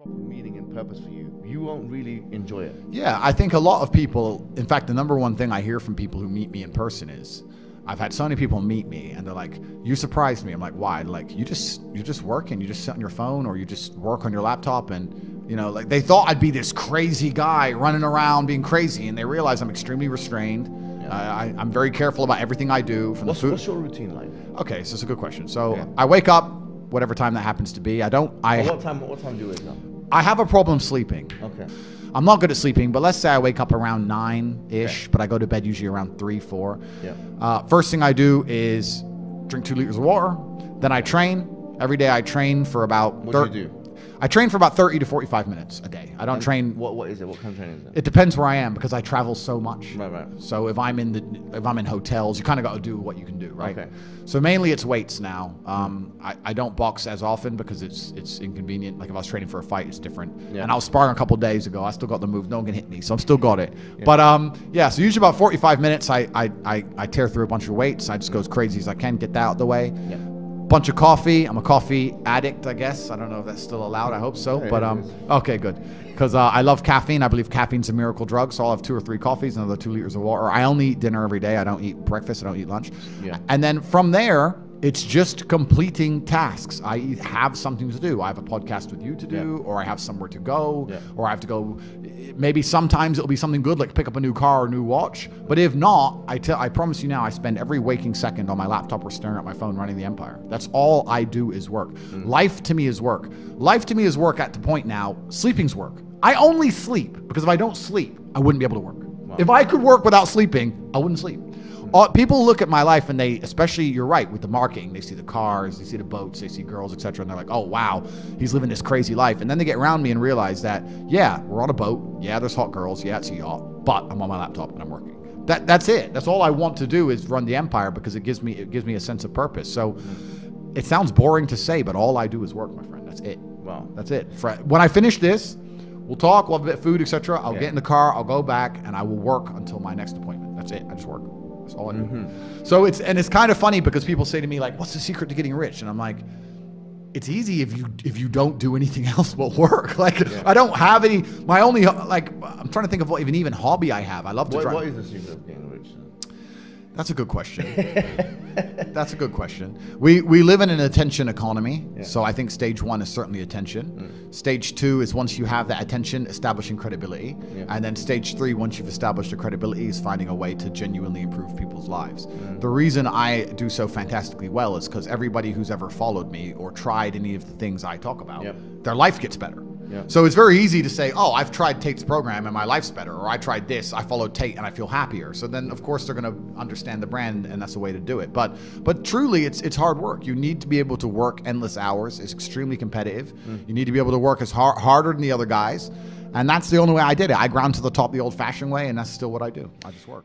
proper meaning and purpose for you, you won't really enjoy it. Yeah, I think a lot of people, in fact, the number one thing I hear from people who meet me in person is, I've had so many people meet me and they're like, you surprised me. I'm like, why? Like, you just work and you just sit on your phone or you just work on your laptop, and you know, like they thought I'd be this crazy guy running around being crazy, and they realize I'm extremely restrained. Yeah. I'm very careful about everything I do. From What's your routine like? Okay, so it's a good question. So yeah. I wake up, whatever time that happens to be. What time do you wake up? I have a problem sleeping. Okay. I'm not good at sleeping, but let's say I wake up around 9-ish, but I go to bed usually around 3, 4. Yeah. First thing I do is drink 2 liters of water. Then I train. Every day I train for about... What do you do? I train for about 30 to 45 minutes a day. I don't train... What is it? What kind of training is it? It depends where I am because I travel so much. Right. So if I'm in hotels, you kind of got to do what you can do, right? Okay. So mainly it's weights now. I don't box as often because it's inconvenient. Like if I was training for a fight, it's different. Yeah. And I was sparring a couple of days ago. I still got the move. No one can hit me, so I'm still got it. Yeah. But yeah. So usually about 45 minutes, I tear through a bunch of weights. I just go as crazy as I can, get that out of the way. Yeah. Bunch of coffee. I'm a coffee addict, I guess. I don't know if that's still allowed. I hope so. But okay, good. Because I love caffeine. I believe caffeine's a miracle drug. So I'll have 2 or 3 coffees, another 2 liters of water. I only eat dinner every day. I don't eat breakfast. I don't eat lunch. Yeah. And then from there, it's just completing tasks. I have something to do. I have a podcast with you to do, or I have somewhere to go, or I have to go. Maybe sometimes it'll be something good, like pick up a new car or a new watch. But if not, I promise you now, I spend every waking second on my laptop or staring at my phone running the empire. That's all I do is work. Life to me is work. Life to me is work at the point now, sleeping's work. I only sleep because if I don't sleep, I wouldn't be able to work. Wow. If I could work without sleeping, I wouldn't sleep. People look at my life and they, especially you're right, with the marketing, they see the cars, they see the boats, they see girls, etc. And they're like, oh, wow, he's living this crazy life. And then they get around me and realize that, yeah, we're on a boat. Yeah, there's hot girls. Yeah, it's a yacht. But I'm on my laptop and I'm working. That's it. That's all I want to do is run the empire because it gives me a sense of purpose. So it sounds boring to say, but all I do is work, my friend. That's it. Wow. That's it. When I finish this, we'll talk, we'll have a bit of food, etc. I'll get in the car, I'll go back, and I will work until my next appointment. That's it. I just work. That's all I do. So it's kind of funny because people say to me like, what's the secret to getting rich? And I'm like, it's easy if you don't do anything else but work. Like I don't have any, my only, like, I'm trying to think of what even hobby I have. I love to drive. What is the secret of getting rich? That's a good question. That's a good question. We live in an attention economy, so I think stage 1 is certainly attention. Stage 2 is once you have that attention, establishing credibility. And then stage 3, once you've established the credibility, is finding a way to genuinely improve people's lives. The reason I do so fantastically well is because everybody who's ever followed me or tried any of the things I talk about, their life gets better. So it's very easy to say, oh, I've tried Tate's program and my life's better, or I tried this, I followed Tate and I feel happier. So then of course they're going to understand the brand, and that's the way to do it. But truly it's hard work. You need to be able to work endless hours. It's extremely competitive. You need to be able to work as harder than the other guys. And that's the only way I did it. I ground to the top the old fashioned way, and that's still what I do. I just work.